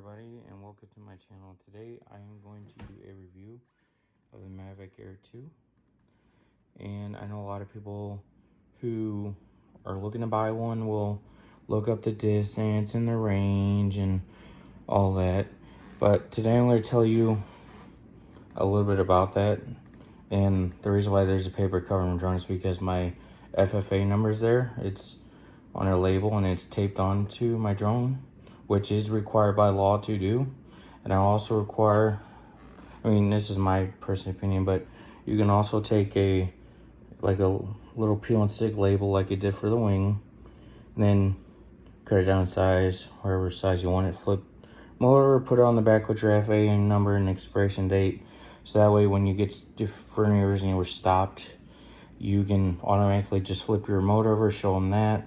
everybody, and welcome to my channel. Today I am going to do a review of the Mavic Air 2. And I know a lot of people who are looking to buy one will look up the distance and the range and all that. But today I'm going to tell you a little bit about that. And the reason why there's a paper cover on the drone is because my FFA number is there. It's on a label and it's taped onto my drone, which is required by law to do. And I also require, this is my personal opinion, but you can also take a little peel and stick label like you did for the wing, and then cut it down in size, whatever size you want it, flip motor, put it on the back with your FAA number and expiration date, so that way when you get for any reason you were stopped, you can automatically just flip your remote over, show them that,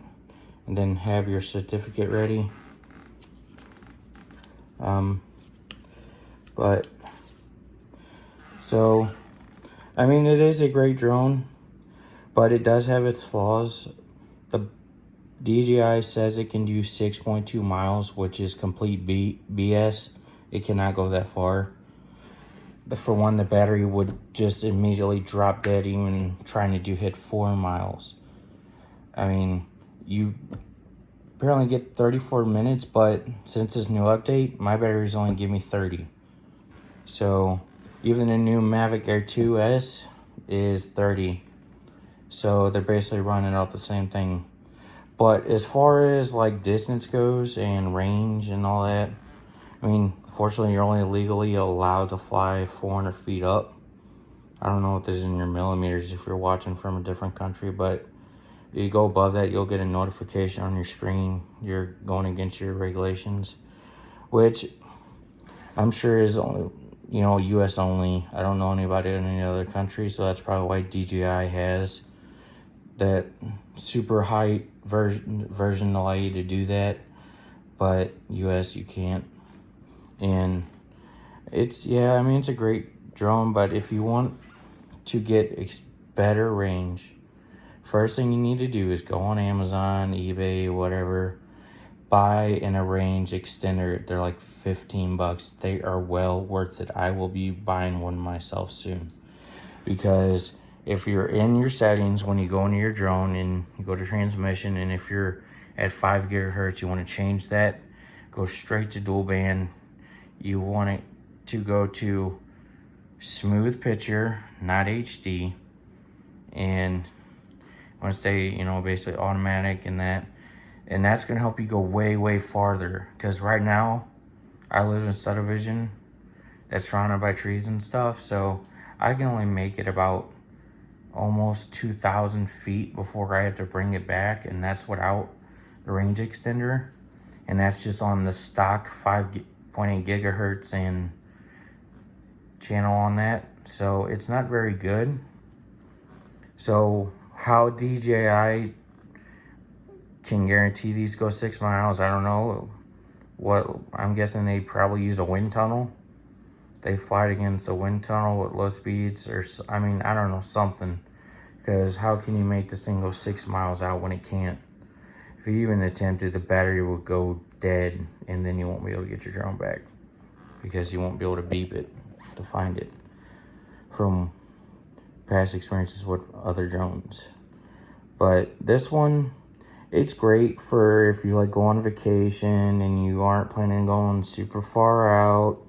and then have your certificate ready. It is a great drone, but it does have its flaws. The DJI says it can do 6.2 miles, which is complete BS. It cannot go that far. For one, the battery would just immediately drop dead even trying to hit 4 miles. You apparently get 34 minutes, but since this new update, my batteries only give me 30. So even the new Mavic Air 2S is 30. So they're basically running out the same thing. But as far as like distance goes and range and all that, fortunately you're only legally allowed to fly 400 feet up. I don't know what this is in your millimeters if you're watching from a different country, but if you go above that, you'll get a notification on your screen you're going against your regulations, which I'm sure is only, US only. I don't know anybody in any other country, so that's probably why DJI has that super high version to allow you to do that, but US you can't. And it's a great drone, but if you want to get better range, first thing you need to do is go on Amazon, eBay, whatever, buy a range extender. They're like 15 bucks. They are well worth it. I will be buying one myself soon, because if you're in your settings when you go into your drone and you go to transmission, and if you're at 5 gigahertz, you want to change that, go straight to dual band. You want it to go to smooth picture, not HD, and you want to stay, basically automatic and that. And that's going to help you go way farther, because right now I live in a subdivision that's surrounded by trees and stuff, so I can only make it about almost 2,000 feet before I have to bring it back, and that's without the range extender, and that's just on the stock 5.8 gigahertz and channel on that, so it's not very good. So how DJI can guarantee these go 6 miles, I don't know. What I'm guessing, they probably use a wind tunnel. They fly it against a wind tunnel with low speeds, or I don't know, something. Because how can you make this thing go 6 miles out when it can't? If you even attempted, the battery will go dead, and then you won't be able to get your drone back, because you won't be able to beep it to find it, from past experiences with other drones. But this one, it's great for if you go on vacation and you aren't planning on going super far out.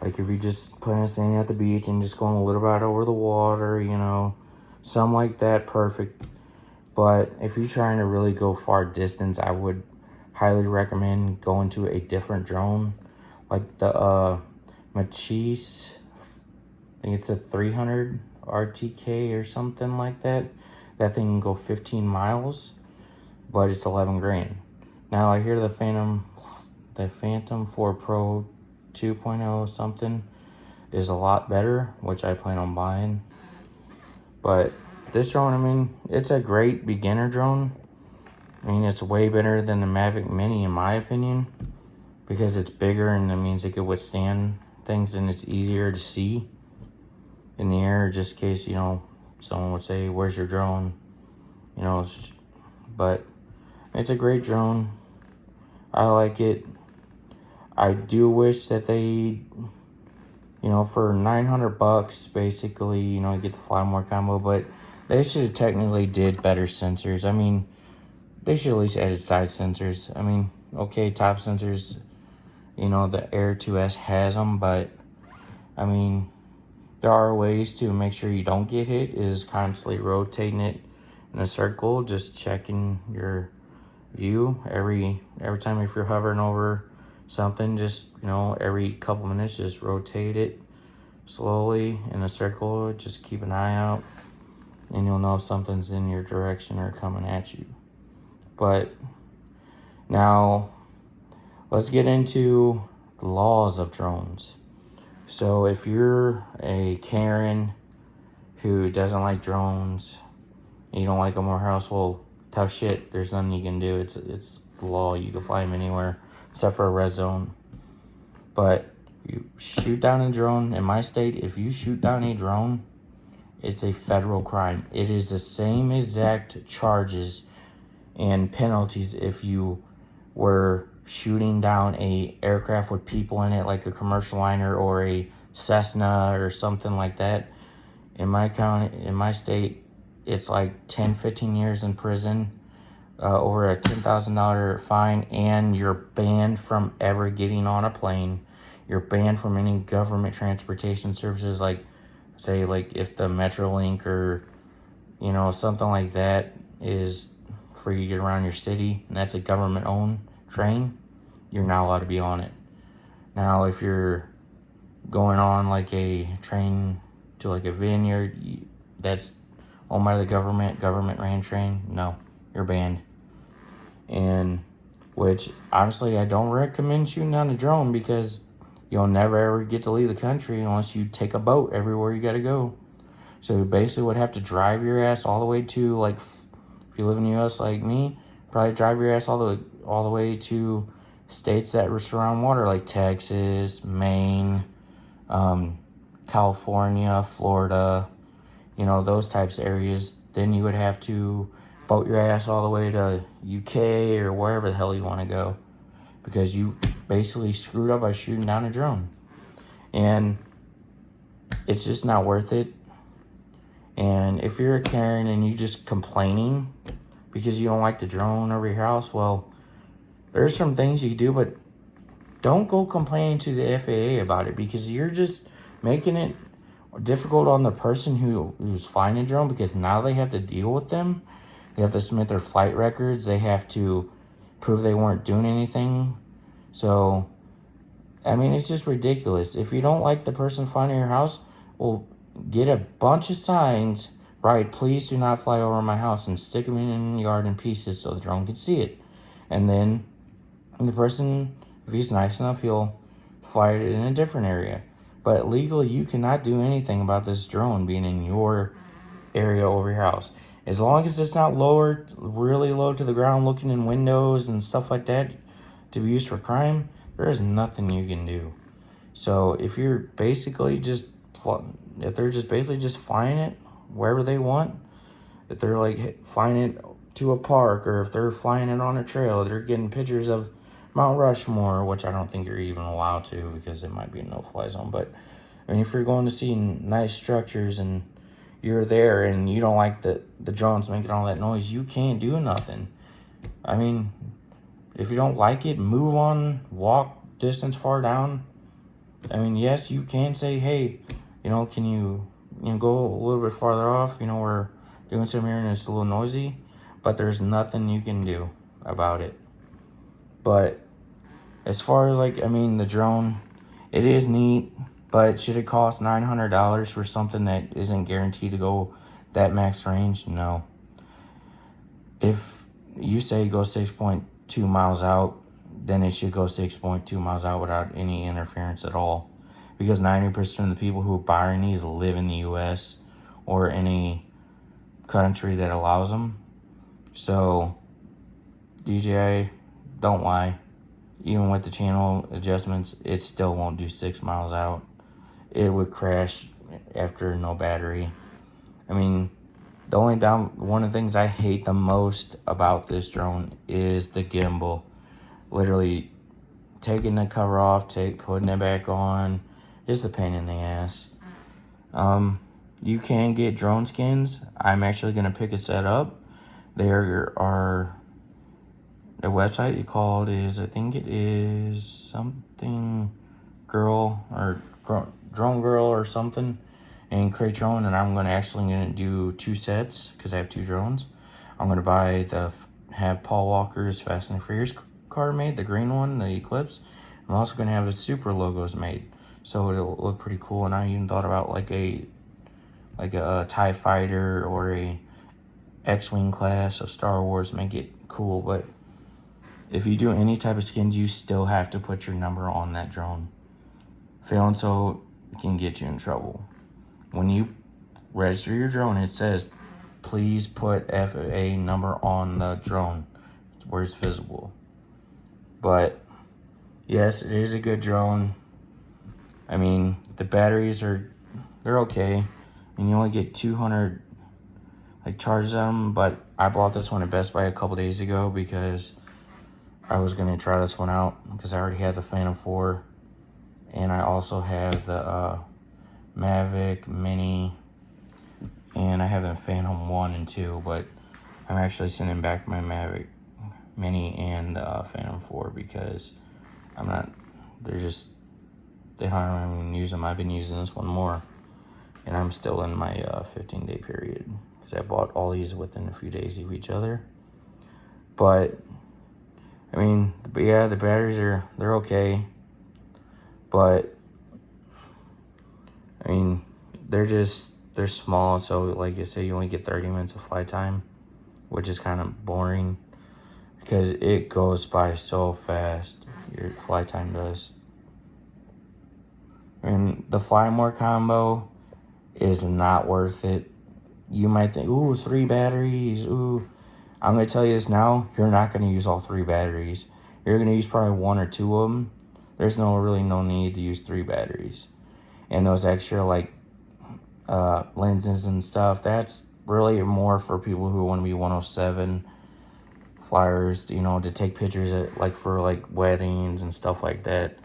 Like if you just plan on staying at the beach and just going a little bit over the water, something like that, perfect. But if you're trying to really go far distance, I would highly recommend going to a different drone, like the Machis. I think it's a 300 RTK or something like that. That thing can go 15 miles, but it's 11 grand. Now I hear the Phantom 4 Pro 2.0 something is a lot better, which I plan on buying. But this drone, it's a great beginner drone. It's way better than the Mavic Mini in my opinion, because it's bigger and that means it could withstand things, and it's easier to see in the air, just in case, someone would say, where's your drone? But it's a great drone. I like it. I do wish that they, for 900 bucks, basically, you get the fly more combo, but they should have technically did better sensors. I mean, they should at least added side sensors. I mean, okay, top sensors, the Air 2S has them, but I mean, there are ways to make sure you don't get hit, is constantly rotating it in a circle, just checking your view every time. If you're hovering over something, just every couple minutes, just rotate it slowly in a circle. Just keep an eye out, and you'll know if something's in your direction or coming at you. But now let's get into the laws of drones. So if you're a Karen who doesn't like drones, you don't like them or house, well, tough shit. There's nothing you can do. It's the law. You can fly them anywhere except for a red zone. But you shoot down a drone in my state. If you shoot down a drone, it's a federal crime. It is the same exact charges and penalties if you were shooting down a aircraft with people in it, like a commercial liner or a Cessna or something like that. In my county, in my state, it's like 10, 15 years in prison, over a $10,000 fine, and you're banned from ever getting on a plane. You're banned from any government transportation services, like, say, like if the Metrolink or, something like that is for you to get around your city, and that's a government-owned train, you're not allowed to be on it. Now, if you're going on like a train to like a vineyard that's owned by the government ran train, no, you're banned. And which, honestly, I don't recommend shooting down a drone, because you'll never ever get to leave the country unless you take a boat everywhere you got to go. So you basically would have to drive your ass all the way to, like, if you live in the U.S. like me, probably drive your ass all the way to states that surround water, like Texas, Maine, California, Florida, those types of areas. Then you would have to boat your ass all the way to UK or wherever the hell you want to go, because you basically screwed up by shooting down a drone. And it's just not worth it. And if you're a Karen and you just complaining because you don't like the drone over your house, well, there's some things you can do, but don't go complaining to the FAA about it, because you're just making it difficult on the person who's flying a drone, because now they have to deal with them. They have to submit their flight records. They have to prove they weren't doing anything. So, I mean, it's just ridiculous. If you don't like the person flying in your house, well, get a bunch of signs, right? Please do not fly over my house, and stick them in the yard in pieces so the drone can see it. And then the person, if he's nice enough, he'll fly it in a different area. But legally, you cannot do anything about this drone being in your area over your house. As long as it's not lowered really low to the ground, looking in windows and stuff like that to be used for crime, there is nothing you can do. So if you're basically if they're just basically just flying it wherever they want, if they're like flying it to a park, or if they're flying it on a trail, they're getting pictures of Mount Rushmore, which I don't think you're even allowed to, because it might be a no-fly zone. But I mean, if you're going to see nice structures and you're there and you don't like the drones making all that noise, you can't do nothing. I mean, if you don't like it, move on, walk distance far down. I mean, yes, you can say, hey, can you go a little bit farther off? We're doing something here and it's a little noisy, but there's nothing you can do about it. But as far as the drone, it is neat, but should it cost $900 for something that isn't guaranteed to go that max range? No. If you say go 6.2 miles out, then it should go 6.2 miles out without any interference at all. Because 90% of the people who are buying these live in the U.S. or any country that allows them. So, DJI, don't lie. Even with the channel adjustments, it still won't do 6 miles out. It would crash after no battery. I mean, one of the things I hate the most about this drone is the gimbal. Literally taking the cover off, putting it back on, just a pain in the ass. You can get drone skins. I'm actually going to pick a set up. There are, the website called is, I think it is something girl or drone girl or something, and create drone. And I'm going to do 2 sets because I have 2 drones. I'm going to buy have Paul Walker's Fast and Furious car made, the green one, the Eclipse. I'm also going to have his Super logos made, so it'll look pretty cool. And I even thought about like a TIE fighter or a X-Wing class of Star Wars, make it cool. But if you do any type of skins, you still have to put your number on that drone. Failing so can get you in trouble. When you register your drone, it says, please put FAA number on the drone where it's visible. But yes, it is a good drone. I mean, the batteries they're okay. I mean, you only get 200 charges on them, but I bought this one at Best Buy a couple days ago because I was going to try this one out because I already had the Phantom 4, and I also have the Mavic Mini, and I have the Phantom 1 and 2, but I'm actually sending back my Mavic Mini and the Phantom 4 because they don't even use them. I've been using this one more, and I'm still in my 15-day period because I bought all these within a few days of each other. But I mean, yeah, the batteries they're okay, but I mean, they're small, so like I say, you only get 30 minutes of flight time, which is kind of boring because it goes by so fast. Your flight time does. And the Fly More combo is not worth it. You might think, ooh, 3 batteries, ooh. I'm going to tell you this now, you're not going to use all 3 batteries. You're going to use probably 1 or 2 of them. There's really no need to use 3 batteries. And those extra lenses and stuff, that's really more for people who want to be 107 flyers, to take pictures for weddings and stuff like that.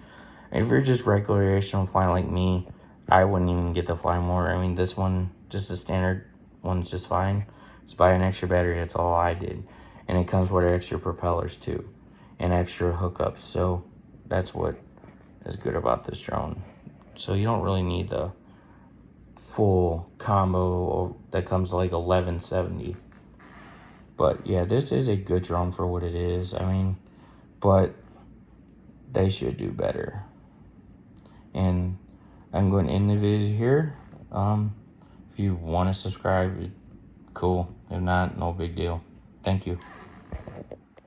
And if you're just recreational flying like me, I wouldn't even get the Fly More. I mean, this one, just a standard one's just fine. Just buy an extra battery, that's all I did. And it comes with extra propellers too, and extra hookups. So that's what is good about this drone. So you don't really need the full combo that comes to $1170. But yeah, this is a good drone for what it is. I mean, but they should do better. And I'm going to end the video here. If you want to subscribe, cool. If not, no big deal. Thank you.